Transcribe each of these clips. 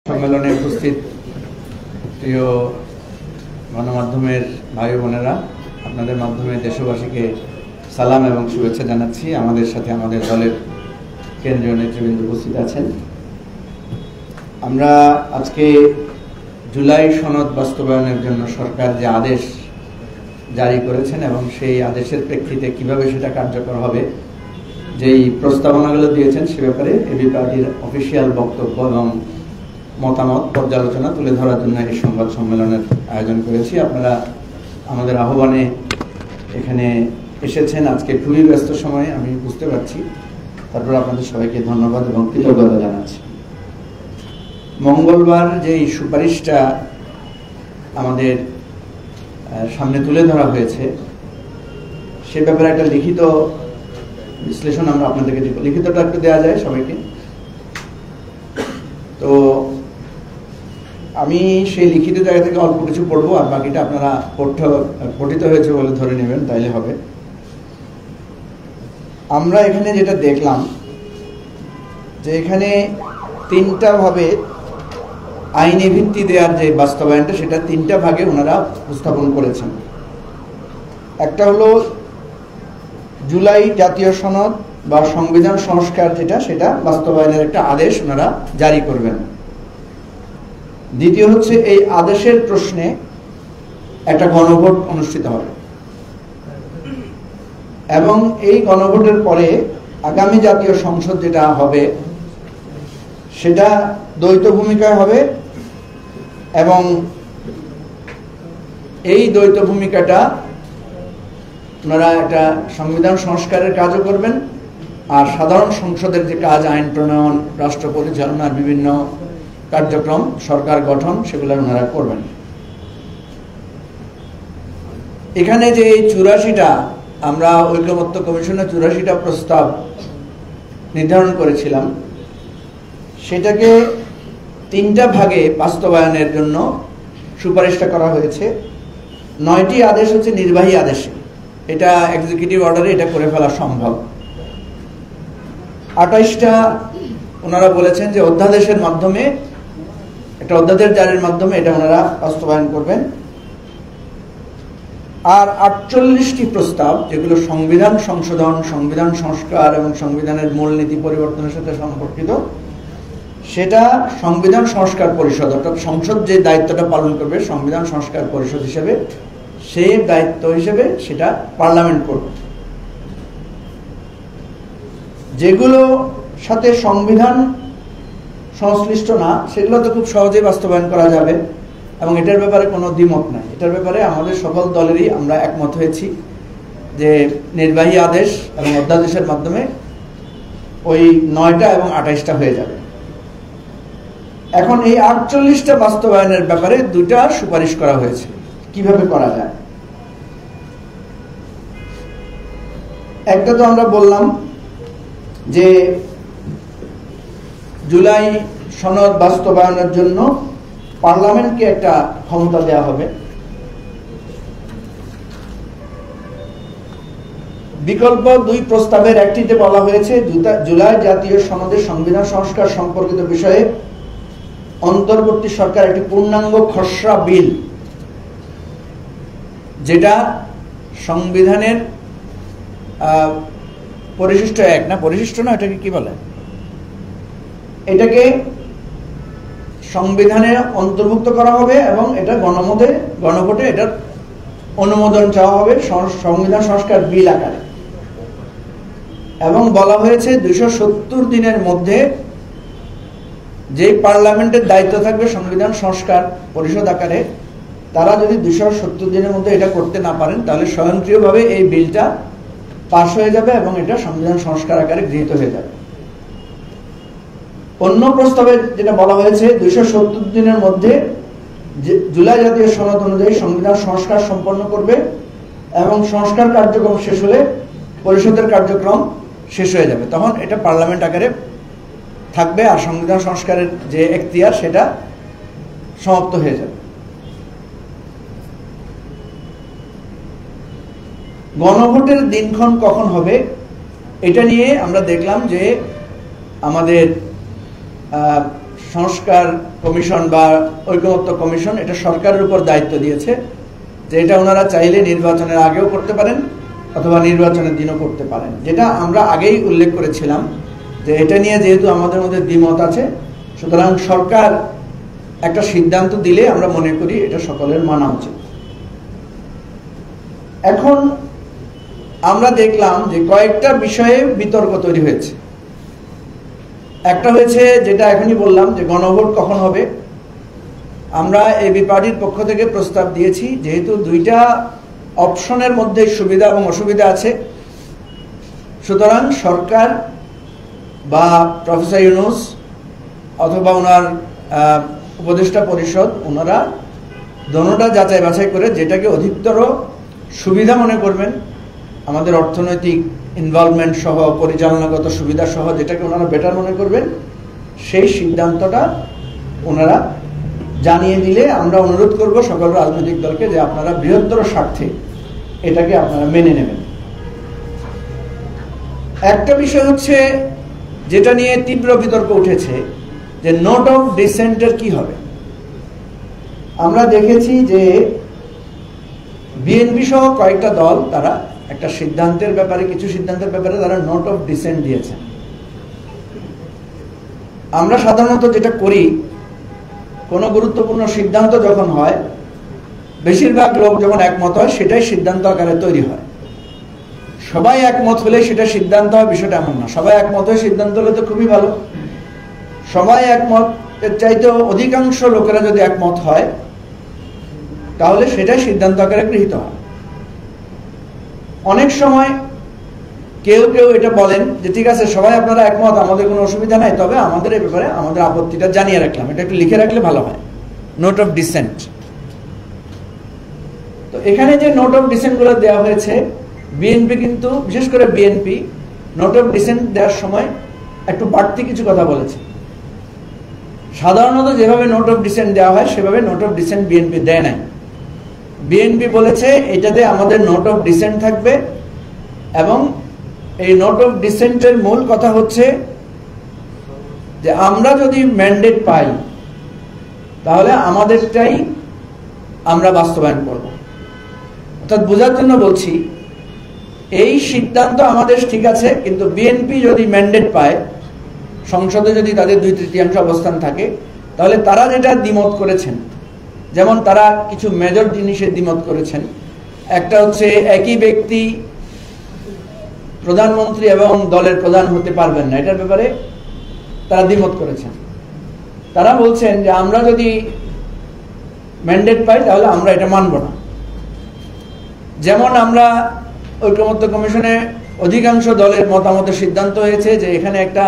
সম্মেলনে উপস্থিত প্রিয় গণমাধ্যমের ভাই বোনেরা, আপনাদের মাধ্যমে দেশবাসীকে সালাম এবং শুভেচ্ছা জানাচ্ছি। আমাদের সাথে আমাদের দলের কেন্দ্রীয় নেতৃবৃন্দ উপস্থিত আছেন। আমরা আজকে জুলাই সনদ বাস্তবায়নের জন্য সরকার যে আদেশ জারি করেছেন এবং সেই আদেশের প্রেক্ষিতে কিভাবে সেটা কার্যকর হবে, যেই প্রস্তাবনাগুলো দিয়েছেন সে ব্যাপারে এবি পার্টির অফিসিয়াল বক্তব্য এবং মতামত পর্যালোচনা তুলে ধরার জন্য এই সংবাদ সম্মেলনের আয়োজন করেছি। আপনারা আমাদের আহ্বানে এখানে এসেছেন। আজকে খুবই ব্যস্ত সময়ে আমি বুঝতে পারছি, তারপর আপনাদের সবাইকে ধন্যবাদ এবং কৃতজ্ঞতা জানাচ্ছি। মঙ্গলবার যেই সুপারিশটা আমাদের সামনে তুলে ধরা হয়েছে সে ব্যাপারে একটা লিখিত বিশ্লেষণ আমরা আপনাদেরকে দিব। লিখিতটা একটু দেওয়া যায় সবাইকে। তো আমি সেই লিখিত জায়গা থেকে অল্প কিছু পড়বো, আর বাকিটা আপনারা পঠিত হয়েছে বলে ধরে নেবেন, তাইলে হবে। আমরা এখানে যেটা দেখলাম যে এখানে তিনটা ভাবে আইনি ভিত্তি দেওয়ার যে বাস্তবায়নটা, সেটা তিনটা ভাগে ওনারা উপস্থাপন করেছেন। একটা হলো জুলাই জাতীয় সনদ বা সংবিধান সংস্কার যেটা, সেটা বাস্তবায়নের একটা আদেশ ওনারা জারি করবেন। দ্বিতীয় হচ্ছে এই আদেশের প্রশ্নে একটা গণভোট অনুষ্ঠিত হবে এবং এই গণভোটের পরে আগামী জাতীয় সংসদ যেটা হবে সেটা দ্বৈত ভূমিকায় হবে এবং এই দ্বৈত ভূমিকাটা ওনারা একটা সংবিধান সংস্কারের কাজও করবেন, আর সাধারণ সংসদের যে কাজ, আইন প্রণয়ন, রাষ্ট্র পরিচালনার বিভিন্ন কার্যক্রম, সরকার গঠন, সেগুলো ওনারা করবেন। এখানে যে 84টা আমরা ঐকমত্য কমিশনের 84টা প্রস্তাব নির্ধারণ করেছিলাম, সেটাকে তিনটা ভাগে বাস্তবায়নের জন্য সুপারিশটা করা হয়েছে। 9টি আদেশ হচ্ছে নির্বাহী আদেশে, এটা এক্সিকিউটিভ অর্ডারে এটা করে ফেলা সম্ভব। 28টা ওনারা বলেছেন যে অধ্যাদেশের মাধ্যমে, একটা অধ্যাদেশ জারির মাধ্যমে এটা ওনারা বাস্তবায়ন করবেন। আর 48টি প্রস্তাব যেগুলো সংবিধান সংশোধন, সংবিধান সংস্কার এবং সংবিধানের মূলনীতি পরিবর্তনের সাথে সম্পর্কিত, সেটা সংবিধান সংস্কার পরিষদ, অর্থাৎ সংসদ যে দায়িত্বটা পালন করবে সংবিধান সংস্কার পরিষদ হিসেবে, সেই দায়িত্ব হিসেবে সেটা পার্লামেন্ট করবে। যেগুলো সাথে সংবিধান সংশ্লিষ্ট না, সেগুলো তো খুব সহজেই বাস্তবায়ন করা যাবে এবং এটার ব্যাপারে কোনো দ্বিমত নাই। এটার ব্যাপারে আমাদের সকল দলেরই আমরা একমত হয়েছি যে নির্বাহী আদেশ এবং অধ্যাদেশের মাধ্যমে ওই 9টা এবং 28টা হয়ে যাবে। এখন এই 48টা বাস্তবায়নের ব্যাপারে 2টা সুপারিশ করা হয়েছে কিভাবে করা যায়। একটা তো আমরা বললাম যে জুলাই সনদ বাস্তবায়নের জন্য পার্লামেন্টকে একটা ক্ষমতা দেওয়া হবে। বিকল্প 2 প্রস্তাবের একটিতে বলা হয়েছে জুলাই জাতীয় সনদের সংবিধান সংস্কার সম্পর্কিত বিষয়ে অন্তর্বর্তী সরকার একটি পূর্ণাঙ্গ খসড়া বিল, যেটা সংবিধানের পরিশিষ্ট 1 না, পরিশিষ্ট না, এটাকে কি বলে, এটাকে সংবিধানে অন্তর্ভুক্ত করা হবে এবং এটা গণভোটে এটার অনুমোদন চাওয়া হবে সংবিধান সংস্কার বিল আকারে। এবং বলা হয়েছে 270 দিনের মধ্যে যে পার্লামেন্টের দায়িত্ব থাকবে সংবিধান সংস্কার পরিষদ আকারে, তারা যদি 270 দিনের মধ্যে এটা করতে না পারেন, তাহলে স্বয়ংক্রিয়ভাবে এই বিলটা পাস হয়ে যাবে এবং এটা সংবিধান সংস্কার আকারে গৃহীত হয়ে যাবে। অন্য প্রস্তাবে যেটা বলা হয়েছে 270 দিনের মধ্যে জুলাই জাতীয় সনদ অনুযায়ী সংবিধান সংস্কার সম্পন্ন করবে এবং সংস্কার কার্যক্রম শেষ হলে পরিষদের কার্যক্রম শেষ হয়ে যাবে, তখন এটা পার্লামেন্ট আকারে থাকবে আর সংবিধান সংস্কারের যে এখতিয়ার সেটা সমাপ্ত হয়ে যাবে। গণভোটের দিনক্ষণ কখন হবে এটা নিয়ে আমরা দেখলাম যে আমাদের সংস্কার কমিশন বা ঐকমত্য কমিশন এটা সরকারের উপর দায়িত্ব দিয়েছে যে এটা ওনারা চাইলে নির্বাচনের আগেও করতে পারেন অথবা নির্বাচনের দিনও করতে পারেন, যেটা আমরা আগেই উল্লেখ করেছিলাম যে এটা নিয়ে যেহেতু আমাদের মধ্যে দ্বিমত আছে, সুতরাং সরকার একটা সিদ্ধান্ত দিলে আমরা মনে করি এটা সকলের মানা উচিত। এখন আমরা দেখলাম যে কয়েকটা বিষয়ে বিতর্ক তৈরি হয়েছে। একটা হয়েছে যেটা এখনই বললাম যে গণভোট কখন হবে। আমরা এবি পার্টির পক্ষ থেকে প্রস্তাব দিয়েছি, যেহেতু দুইটা অপশনের মধ্যে সুবিধা এবং অসুবিধা আছে, সুতরাং সরকার বা প্রফেসর ইউনূস অথবা ওনার উপদেষ্টা পরিষদ ওনারা দোনোটা যাচাই বাছাই করে যেটাকে অধিকতর সুবিধা মনে করবেন, আমাদের অর্থনৈতিক ইনভলভমেন্ট সহ পরিচালনাগত সুবিধা সহ যেটাকে ওনারা বেটার মনে করবেন, সেই সিদ্ধান্তটা ওনারা জানিয়ে দিলে আমরা অনুরোধ করব সকল রাজনৈতিক দলকে যে আপনারা বৃহত্তর স্বার্থে এটাকে আপনারা মেনে নেবেন। একটা বিষয় হচ্ছে যেটা নিয়ে তীব্র বিতর্ক উঠেছে যে নোট অফ ডিসেন্টের কি হবে। আমরা দেখেছি যে বিএনপি সহ কয়েকটা দল তারা একটা সিদ্ধান্তের ব্যাপারে, কিছু সিদ্ধান্তের ব্যাপারে তারা নোট অফ ডিসেন্ট দিয়েছেন। আমরা সাধারণত যেটা করি, কোনো গুরুত্বপূর্ণ সিদ্ধান্ত যখন হয় বেশিরভাগ লোক যখন একমত হয় সেটাই সিদ্ধান্ত আকারে তৈরি হয়। সবাই একমত হলে সেটা সিদ্ধান্ত হয় বিষয়টা এমন না। সবাই একমত হয়ে সিদ্ধান্ত হলে তো খুবই ভালো। সবাই একমত এর চাইতেও অধিকাংশ লোকেরা যদি একমত হয় তাহলে সেটাই সিদ্ধান্ত আকারে গৃহীত হয়। অনেক সময় কেউ কেউ এটা বলেন যে ঠিক আছে সবাই আপনারা একমত, আমাদের কোনো অসুবিধা নাই, তবে আমাদের এই ব্যাপারে আমাদের আপত্তিটা জানিয়ে রাখলাম, এটা একটু লিখে রাখলে ভালো হয়, নোট অফ ডিসেন্ট। তো এখানে যে নোট অফ ডিসেন্ট গুলো দেওয়া হয়েছে, বিএনপি কিন্তু বিশেষ করে বিএনপি নোট অফ ডিসেন্ট দেওয়ার সময় একটু বাড়তি কিছু কথা বলেছে। সাধারণত যেভাবে নোট অফ ডিসেন্ট দেওয়া হয় সেভাবে নোট অফ ডিসেন্ট বিএনপি দেয় নাই। বিএনপি বলেছে এটাতে আমাদের নোট অফ ডিসেন্ট থাকবে এবং এই নোট অফ ডিসেন্টের মূল কথা হচ্ছে যে আমরা যদি ম্যান্ডেট পাই তাহলে আমাদেরটাই আমরা বাস্তবায়ন করব। অর্থাৎ বোঝার জন্য বলছি, এই সিদ্ধান্ত আমাদের ঠিক আছে, কিন্তু বিএনপি যদি ম্যান্ডেট পায়, সংসদে যদি তাদের 2/3 অবস্থান থাকে, তাহলে তারা যেটা দ্বিমত করেছেন, যেমন তারা কিছু মেজর জিনিসের দ্বিমত করেছেন। একটা হচ্ছে একই ব্যক্তি প্রধানমন্ত্রী এবং দলের প্রধান হতে পারবেন না, এটার ব্যাপারে তারা দ্বিমত করেছেন। তারা বলছেন যে আমরা যদি ম্যান্ডেট পাই তাহলে আমরা এটা মানব না। যেমন আমরা ঐকমত্য কমিশনে অধিকাংশ দলের মতামতের সিদ্ধান্ত হয়েছে যে এখানে একটা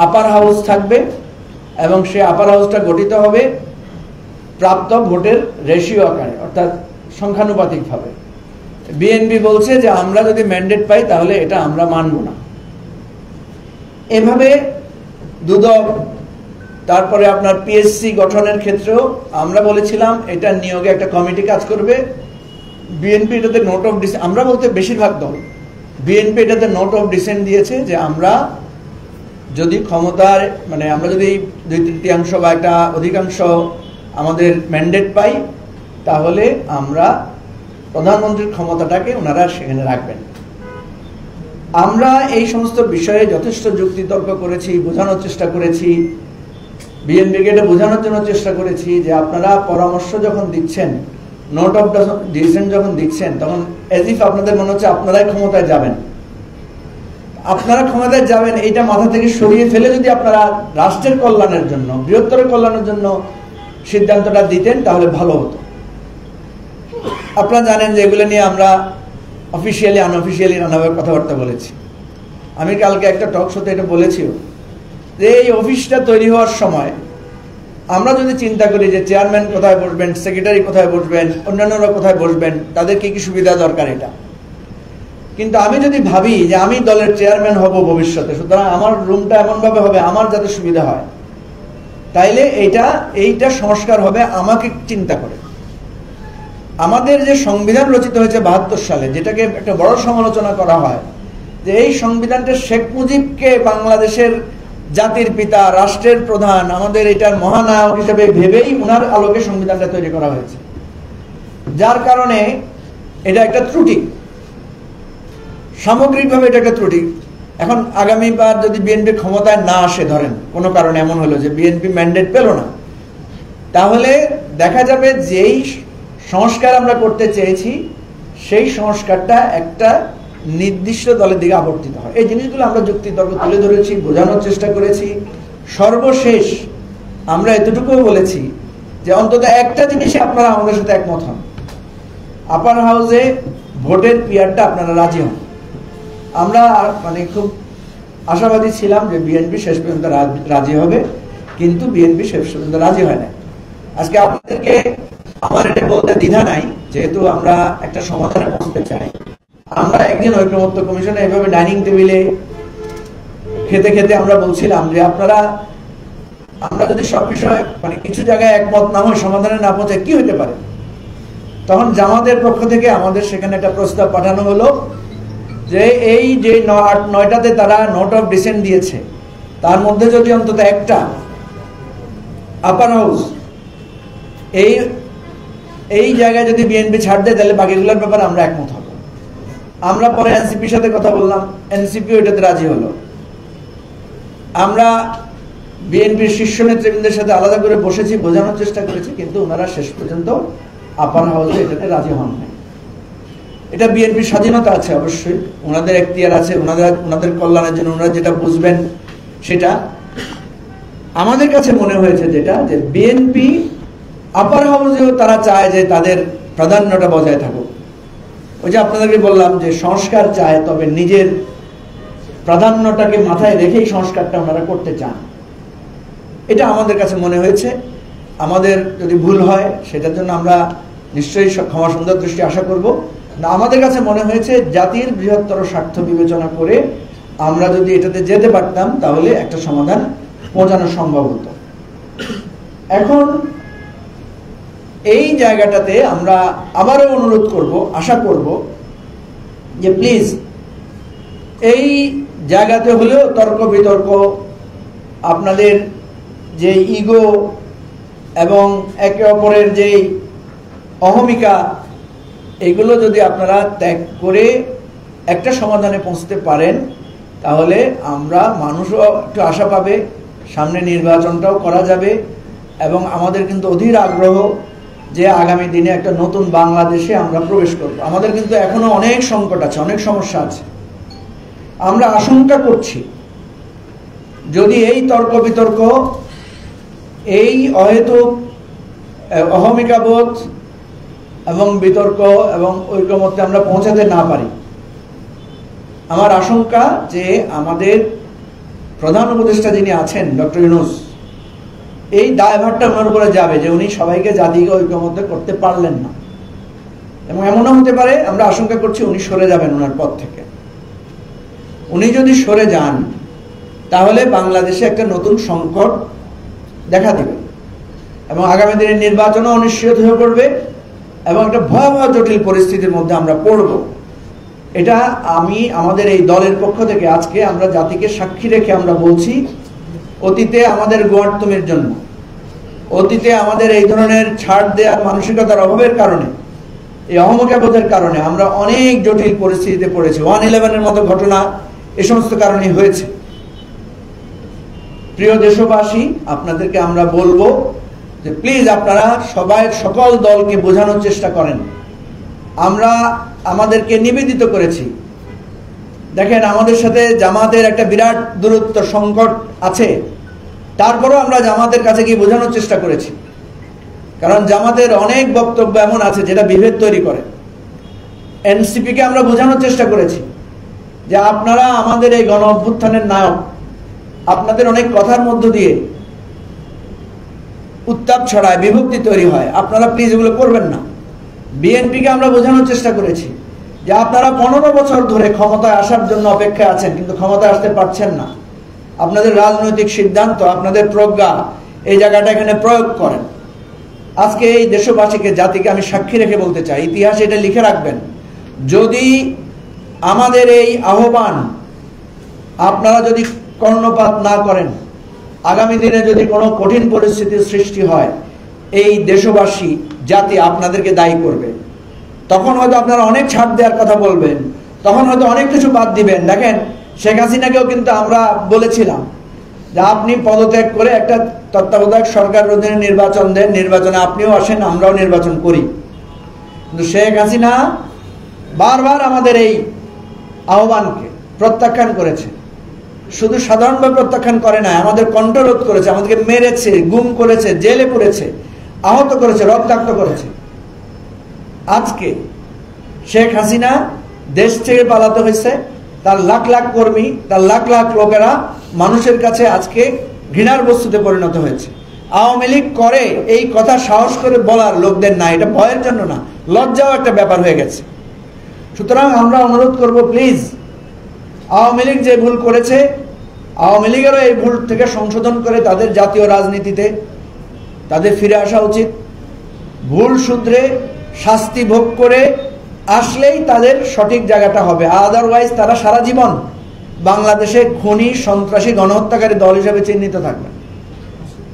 আপার হাউস থাকবে এবং সেই আপার হাউসটা গঠিত হবে প্রাপ্ত ভোটের রেশিও আকারে, অর্থাৎ সংখ্যানুপাতিকভাবে। বিএনপি বলছে যে আমরা যদি ম্যান্ডেট পাই তাহলে এটা আমরা মানব না। এভাবে দুদক, তারপরে আপনার পিএসসি গঠনের ক্ষেত্রেও আমরা বলেছিলাম এটা নিয়োগে একটা কমিটি কাজ করবে। বিএনপি এটাতে নোট অফ ডিসেন্ট, আমরা বলতে বেশিরভাগ দল, বিএনপি এটাতে নোট অফ ডিসেন্ট দিয়েছে যে আমরা যদি ক্ষমতার আমরা যদি 2/3 বা একটা অধিকাংশ আমাদের ম্যান্ডেট পাই তাহলে আমরা প্রধানমন্ত্রীর ক্ষমতাটাকে ওনারা সেখানে রাখবেন। আমরা এই সমস্ত বিষয়ে যথেষ্ট যুক্তিতর্ক করেছি, বোঝানোর চেষ্টা করেছি, বিএনপিকে এটা বোঝানোর জন্য চেষ্টা করেছি যে আপনারা পরামর্শ যখন দিচ্ছেন, নোট অফ ডিসেন্ট যখন দিচ্ছেন, তখন এজ ইফ আপনাদের মনে হচ্ছে আপনারাই ক্ষমতায় যাবেন। আপনারা ক্ষমতায় যাবেন এইটা মাথা থেকে সরিয়ে ফেলে যদি আপনারা রাষ্ট্রের কল্যাণের জন্য, বৃহত্তর কল্যাণের জন্য সিদ্ধান্তটা দিতেন তাহলে ভালো হতো। আপনারা জানেন যে এগুলো নিয়ে আমরা অফিসিয়ালি আনঅফিসিয়ালি নানাভাবে কথাবার্তা বলেছি। আমি কালকে একটা টক শোতে এটা বলেছিও যে এই অফিসটা তৈরি হওয়ার সময় আমরা যদি চিন্তা করি যে চেয়ারম্যান কোথায় বসবেন, সেক্রেটারি কোথায় বসবেন, অন্যান্যরা কোথায় বসবেন, তাদের কি কি সুবিধা দরকার, এটা কিন্তু আমি যদি ভাবি যে আমি দলের চেয়ারম্যান হব ভবিষ্যতে, সুতরাং আমার রুমটা এমনভাবে হবে আমার যাতে সুবিধা হয়, তাইলে এইটা সংস্কার হবে আমাকে চিন্তা করে। আমাদের যে সংবিধান রচিত হয়েছে 72 সালে, যেটাকে একটা বড় সমালোচনা করা হয় যে এই সংবিধানটা শেখ মুজিবকে বাংলাদেশের জাতির পিতা, রাষ্ট্রের প্রধান, আমাদের এটার মহানায়ক হিসেবে ভেবেই উনার আলোকে সংবিধানটা তৈরি করা হয়েছে, যার কারণে এটা একটা ত্রুটি, সামগ্রিকভাবে এটা একটা ত্রুটি। এখন আগামীবার যদি বিএনপি ক্ষমতায় না আসে, ধরেন কোনো কারণে এমন হলো যে বিএনপি ম্যান্ডেট পেল না, তাহলে দেখা যাবে যেই সংস্কার আমরা করতে চেয়েছি সেই সংস্কারটা একটা নির্দিষ্ট দলের দিকে আবর্তিত হয়। এই জিনিসগুলো আমরা যুক্তিতর্ক তুলে ধরেছি, বোঝানোর চেষ্টা করেছি। সর্বশেষ আমরা এতটুকুও বলেছি যে অন্তত একটা জিনিসে আপনারা আমাদের সাথে একমত হন, আপার হাউসে ভোটের পিয়ারটা আপনারা রাজি হন। আমরা মানে খুব আশাবাদী ছিলাম যে বিএনপি শেষ পর্যন্ত রাজি হবে, কিন্তু বিএনপি শেষ পর্যন্ত রাজি হয় না। আজকে আপনাদেরকে আমার এটা বলতে দ্বিধা নাই, যেহেতু আমরা একটা সমাধানে পৌঁছতে চাই। আমরা একদিন ঐকমত্য কমিশনে এভাবে ডাইনিং টেবিলে খেতে খেতে আমরা বলছিলাম যে আমরা যদি সব বিষয়ে মানে কিছু জায়গায় একমত না হই, সমাধানে না পৌঁছে কি হতে পারে। তখন জামাতের পক্ষ থেকে আমাদের সেখানে একটা প্রস্তাব পাঠানো হলো যে এই যে 9টাতে তারা নোট অফ ডিসেন্ট দিয়েছে, তার মধ্যে যদি অন্তত একটা আপার হাউস এই জায়গায় যদি বিএনপি ছাড় দেয়, তাহলে বাকিগুলোর ব্যাপারে আমরা একমত হব। আমরা পরে এনসিপির সাথে কথা বললাম, এনসিপি ওইটাতে রাজি হলো। আমরা বিএনপির শীর্ষ নেতৃবৃন্দের সাথে আলাদা করে বসেছি, বোঝানোর চেষ্টা করেছি, কিন্তু ওনারা শেষ পর্যন্ত আপার হাউসে এটাতে রাজি হন নাই। এটা বিএনপির স্বাধীনতা আছে, অবশ্যই ওনাদের এখতিয়ার আছে, ওনাদের কল্যাণের জন্য ওনারা যেটা বুঝবেন সেটা। আমাদের কাছে মনে হয়েছে যেটা যে বিএনপি আপার হাউসেও তারা চায় যে তাদের প্রাধান্যটা বজায় থাকুক। ওই যে আপনাদেরকে বললাম যে সংস্কার চায়, তবে নিজের প্রাধান্যটাকে মাথায় রেখেই সংস্কারটা ওনারা করতে চান। এটা আমাদের কাছে মনে হয়েছে। আমাদের যদি ভুল হয় সেটার জন্য আমরা নিশ্চয়ই ক্ষমা সুন্দর দৃষ্টি আশা করব না। আমাদের কাছে মনে হয়েছে জাতির বৃহত্তর স্বার্থ বিবেচনা করে আমরা যদি এটাতে যেতে পারতাম, তাহলে একটা সমাধান পৌঁছানো সম্ভব হতো। এখন এই জায়গাটাতে আমরা আবারও অনুরোধ করব, আশা করব যে প্লিজ এই জায়গাতে হলেও তর্ক বিতর্ক, আপনাদের যে ইগো এবং একে অপরের যে অহমিকা, এগুলো যদি আপনারা ত্যাগ করে একটা সমাধানে পৌঁছতে পারেন, তাহলে আমরা মানুষও একটু আশা পাবে, সামনে নির্বাচনটাও করা যাবে। এবং আমাদের কিন্তু অধীর আগ্রহ যে আগামী দিনে একটা নতুন বাংলাদেশে আমরা প্রবেশ করব। আমাদের কিন্তু এখনো অনেক সংকট আছে, অনেক সমস্যা আছে। আমরা আশঙ্কা করছি যদি এই তর্ক বিতর্ক, এই অহেতুক অহমিকাবোধ এবং বিতর্ক এবং ঐকমত্যে আমরা পৌঁছাতে না পারি, আমার আশঙ্কা যে আমাদের প্রধান উপদেষ্টা যিনি আছেন ডক্টর ইউনূস, এই দায়ভারটা ওনার উপরে যাবে যে উনি সবাইকে জাতিকে ঐকমত্য করতে পারলেন না। এবং এমনও হতে পারে, আমরা আশঙ্কা করছি উনি সরে যাবেন ওনার পদ থেকে। উনি যদি সরে যান, তাহলে বাংলাদেশে একটা নতুন সংকট দেখা দিবে এবং আগামী দিনের নির্বাচনও অনিশ্চিত হয়ে পড়বে এবং একটা ভয়াবহ জটিল পরিস্থিতির মধ্যে আমরা পড়ব। এটা আমাদের এই দলের পক্ষ থেকে আজকে আমরা জাতিকে সাক্ষী রেখে আমরা বলছি, অতীতে আমাদের গোয়ার্তমের জন্য, অতীতে আমাদের এই ধরনের ছাড় দেওয়ার মানসিকতার অভাবের কারণে, এই অহমিকাবোধের কারণে আমরা অনেক জটিল পরিস্থিতিতে পড়েছি। 1/11-এর মতো ঘটনা এই সমস্ত কারণে হয়েছে। প্রিয় দেশবাসী, আপনাদেরকে আমরা বলবো যে প্লিজ আপনারা সকল দলকে বোঝানোর চেষ্টা করেন। আমরা আমাদেরকে নিবেদিত করেছি। দেখেন, আমাদের সাথে জামাতের একটা বিরাট দূরত্ব সংকট আছে, তারপরও আমরা জামাতের কাছে গিয়ে বোঝানোর চেষ্টা করেছি। কারণ জামাতের অনেক বক্তব্য এমন আছে যেটা বিভেদ তৈরি করে। এনসিপিকে আমরা বোঝানোর চেষ্টা করেছি যে আপনারা আমাদের এই গণ অভ্যুত্থানের নায়ক, আপনাদের অনেক কথার মধ্য দিয়ে উত্তাপ ছড়ায়, বিভক্তি তৈরি হয়, আপনারা প্লিজ এগুলো করবেন না। বিএনপিকে আমরা বোঝানোর চেষ্টা করেছি যে আপনারা 15 বছর ধরে ক্ষমতায় আসার জন্য অপেক্ষায় আছেন, কিন্তু ক্ষমতায় আসতে পারছেন না। আপনাদের রাজনৈতিক সিদ্ধান্ত, আপনাদের প্রজ্ঞা, এই জায়গাটা এখানে প্রয়োগ করেন। আজকে এই দেশবাসীকে, জাতিকে আমি সাক্ষী রেখে বলতে চাই, ইতিহাসে এটা লিখে রাখবেন, যদি আমাদের এই আহ্বান আপনারা যদি কর্ণপাত না করেন, আগামী দিনে যদি কোনো কঠিন পরিস্থিতির সৃষ্টি হয়, এই দেশবাসী জাতি আপনাদেরকে দায়ী করবে। তখন হয়তো আপনারা অনেক ছাড় দেওয়ার কথা বলবেন, তখন হয়তো অনেক কিছু বাদ দিবেন। দেখেন, শেখ হাসিনাকেও কিন্তু আমরা বলেছিলাম যে আপনি পদত্যাগ করে একটা তত্ত্বাবধায়ক সরকার অধীনে নির্বাচন দেন, নির্বাচনে আপনিও আসেন, আমরাও নির্বাচন করি। কিন্তু শেখ হাসিনা বারবার আমাদের এই আহ্বানকে প্রত্যাখ্যান করেছে। শুধু সাধারণভাবে প্রত্যাখ্যান করে না, আমাদের কণ্ঠরোধ করেছে, আমাদেরকে মেরেছে, গুম করেছে, জেলে পুরেছে, আহত করেছে, রক্তাক্ত করেছে। আজকে শেখ হাসিনা দেশ থেকে পালাতে হয়েছে, তার লাখ লাখ কর্মী, তার লাখ লাখ লোকেরা মানুষের কাছে আজকে ঘৃণার বস্তুতে পরিণত হয়েছে। আওয়ামী লীগ করে এই কথা সাহস করে বলার লোকদের না, এটা ভয়ের জন্য না, লজ্জাও একটা ব্যাপার হয়ে গেছে। সুতরাং আমরা অনুরোধ করব, প্লিজ, আওয়ামী লীগ যে ভুল করেছে, আওয়ামী লীগেরও এই ভুল থেকে সংশোধন করে তাদের জাতীয় রাজনীতিতে তাদের ফিরে আসা উচিত। ভুল শুধরে শাস্তি ভোগ করে আসলেই তাদের সঠিক জায়গাটা হবে, আদারওয়াইজ তারা সারা জীবন বাংলাদেশে খুনি, সন্ত্রাসী, গণহত্যাকারী দল হিসেবে চিহ্নিত থাকবে।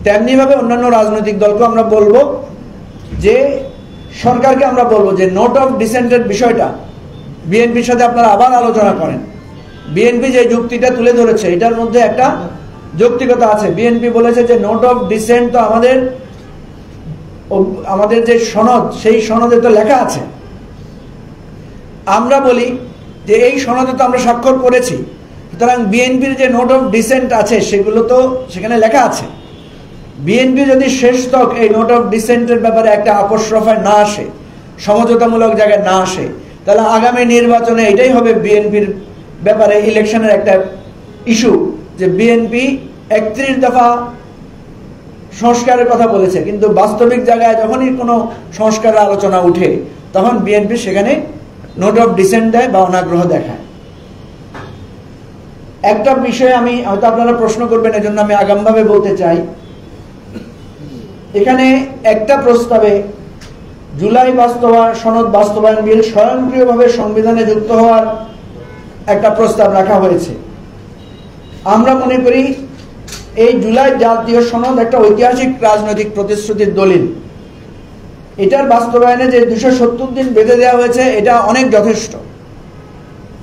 তেমনিভাবে অন্যান্য রাজনৈতিক দলকে আমরা বলবো যে, সরকারকে আমরা বলবো যে নোট অফ ডিসেন্টের বিষয়টা বিএনপির সাথে আপনারা আবার আলোচনা করেন। বিএনপি যে যুক্তিটা তুলে ধরেছে এটার মধ্যে একটা যৌক্তিকতা আছে। বিএনপি বলেছে যে নোট অফ ডিসেন্ট তো আমাদের যে সনদ, সেই সনদে তো লেখা আছে। আমরা বলি যে এই সনদে তো আমরা স্বাক্ষর করেছি, সুতরাং বিএনপির যে নোট অফ ডিসেন্ট আছে সেগুলো তো সেখানে লেখা আছে। বিএনপি যদি শেষ তক এই নোট অফ ডিসেন্টের ব্যাপারে একটা আপোষ রফায় না আসে, সমঝোতামূলক জায়গায় না আসে, তাহলে আগামী নির্বাচনে এটাই হবে বিএনপির ব্যাপারে ইলেকশনের একটা ইস্যু, যে বিএনপি 31 দফা সংস্কারের কথা বলেছে, কিন্তু বাস্তবিক জায়গায় যখনই কোনো সংস্কারের আলোচনা উঠে তখন বিএনপি সেখানে নোট অফ ডিসেন্ট দেয় বা অনাগ্রহ দেখায়। একটা বিষয়ে আমি হয়তো আপনারা প্রশ্ন করবেন, এজন্য আমি আগামভাবে বলতে চাই। এখানে একটা প্রস্তাবে জুলাই সনদ বাস্তবায়ন বিল স্বয়ংক্রিয়ভাবে সংবিধানে যুক্ত হওয়ার একটা প্রস্তাব রাখা হয়েছে। আমরা মনে করি এই জুলাই জাতীয় সনদ একটা ঐতিহাসিক রাজনৈতিক প্রতিশ্রুতির দলিল। এটার বাস্তবায়নে যে 270 দিন বেঁধে দেওয়া হয়েছে এটা অনেক যথেষ্ট,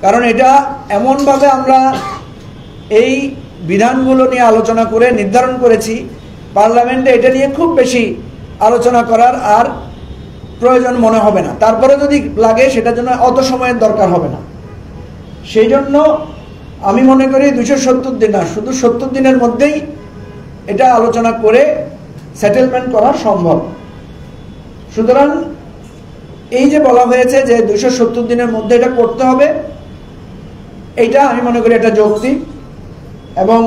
কারণ এটা এমনভাবে আমরা এই বিধানগুলো নিয়ে আলোচনা করে নির্ধারণ করেছি, পার্লামেন্টে এটা নিয়ে খুব বেশি আলোচনা করার আর প্রয়োজন মনে হবে না। তারপরে যদি লাগে সেটার জন্য অত সময়ের দরকার হবে না। সেই জন্য আমি মনে করি 270 দিন না, শুধু 70 দিনের মধ্যেই এটা আলোচনা করে সেটেলমেন্ট করা সম্ভব। সুতরাং এই যে বলা হয়েছে যে 270 দিনের মধ্যে এটা করতে হবে, এইটা আমি মনে করি এটা যৌক্তিক, এবং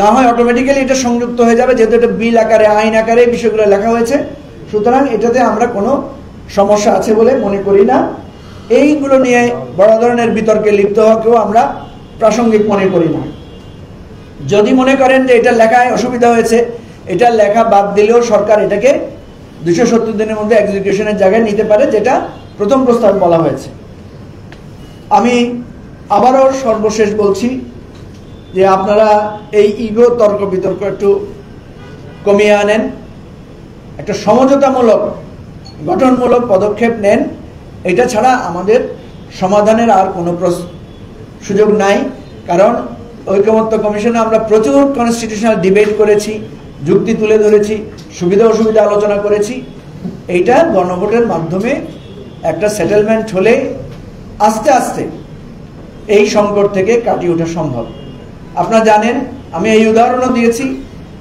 না হয় অটোমেটিক্যালি এটা সংযুক্ত হয়ে যাবে, যেহেতু এটা বিল আকারে, আইন আকারে বিষয়গুলো লেখা হয়েছে। সুতরাং এটাতে আমরা কোনো সমস্যা আছে বলে মনে করি না। এইগুলো নিয়ে বড় ধরনের বিতর্কে লিপ্ত হওয়াকেও আমরা প্রাসঙ্গিক মনে করি না। যদি মনে করেন যে এটা লেখায় অসুবিধা হয়েছে, এটা লেখা বাদ দিলেও সরকার এটাকে 270 দিনের মধ্যে এক্সিকিউশনের জায়গায় নিতে পারে, যেটা প্রথম প্রস্তাবে বলা হয়েছে। আমি আবারও সর্বশেষ বলছি যে আপনারা এই ইগো তর্ক বিতর্ক একটু কমিয়ে আনেন, একটা সমঝোতামূলক গঠনমূলক পদক্ষেপ নেন। এটা ছাড়া আমাদের সমাধানের আর কোনো সুযোগ নাই। কারণ ঐকমত্য কমিশনে আমরা প্রচুর কনস্টিটিউশনাল ডিবেট করেছি, যুক্তি তুলে ধরেছি, সুবিধা অসুবিধা আলোচনা করেছি। এইটা গণভোটের মাধ্যমে একটা সেটেলমেন্ট হলে আস্তে আস্তে এই সংকট থেকে কাটিয়ে ওঠা সম্ভব। আপনারা জানেন, আমি এই উদাহরণও দিয়েছি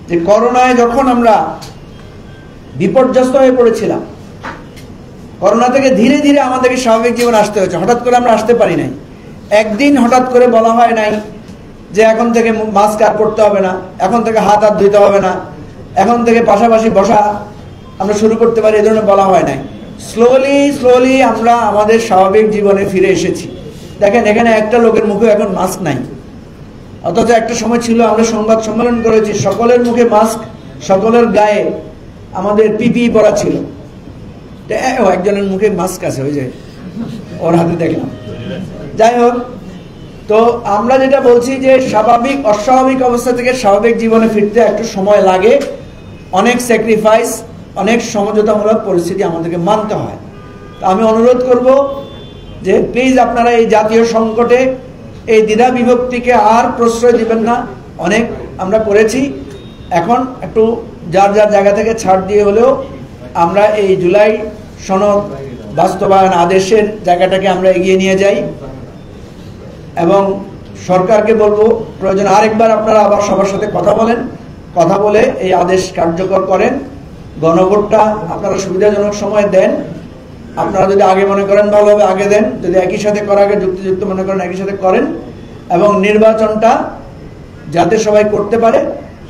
যে করোনায় যখন আমরা বিপর্যস্ত হয়ে পড়েছিলাম, করোনা থেকে ধীরে ধীরে আমাদেরকে স্বাভাবিক জীবন আসতে হয়েছে। হঠাৎ করে আমরা আসতে পারি নাই। একদিন হঠাৎ করে বলা হয় নাই যে এখন থেকে মাস্ক আর পরতে হবে না, এখন থেকে হাত ধুতে হবে না, এখন থেকে পাশাপাশি বসা আমরা শুরু করতে পারি, এই ধরনের বলা হয় নাই। স্লোলি আমরা আমাদের স্বাভাবিক জীবনে ফিরে এসেছি। দেখেন, এখানে একটা লোকের মুখে এখন মাস্ক নাই, অথচ একটা সময় ছিল আমরা সংবাদ সম্মেলন করেছি, সকলের মুখে মাস্ক, সকলের গায়ে আমাদের পিপিই পরা ছিল। একজনের মুখে মাস্ক আছে, ওই যে ওর হাতে দেখলাম। যাই হোক, তো আমরা যেটা বলছি যে স্বাভাবিক অস্বাভাবিক অবস্থা থেকে স্বাভাবিক জীবনে ফিরতে একটু সময় লাগে, অনেক স্যাক্রিফাইস, অনেক সমঝোতামূলক পরিস্থিতি আমাদেরকে মানতে হয়। তো আমি অনুরোধ করব যে প্লিজ আপনারা এই জাতীয় সংকটে এই দ্বিধা বিভক্তিকে আর প্রশ্রয় দিবেন না। অনেক আমরা করেছি, এখন একটু যার যার জায়গা থেকে ছাড় দিয়ে হলেও আমরা এই জুলাই সনদ বাস্তবায়ন আদেশের জায়গাটাকে আমরা এগিয়ে নিয়ে যাই। এবং সরকারকে বলবো প্রয়োজন আরেকবার আপনারা আবার সবার সাথে কথা বলেন, কথা বলে এই আদেশ কার্যকর করেন। গণভোটটা আপনারা সুবিধাজনক সময় দেন। আপনারা যদি আগে মনে করেন ভালো হবে আগে দেন, যদি একই সাথে করার আগে যুক্তিযুক্ত মনে করেন একই সাথে করেন। এবং নির্বাচনটা যাতে সবাই করতে পারে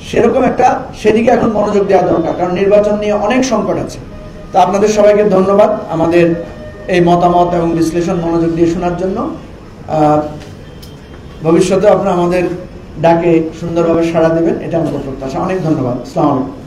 সেরকম একটা সেদিকে এখন মনোযোগ দেওয়া দরকার, কারণ নির্বাচন নিয়ে অনেক সংকট আছে। তো আপনাদের সবাইকে ধন্যবাদ আমাদের এই মতামত এবং বিশ্লেষণ মনোযোগ দিয়ে শোনার জন্য। ভবিষ্যতে আপনারা আমাদের ডাকে সুন্দরভাবে সাড়া দেবেন, এটা আমাদের প্রত্যাশা। অনেক ধন্যবাদ। আসসালামু আলাইকুম।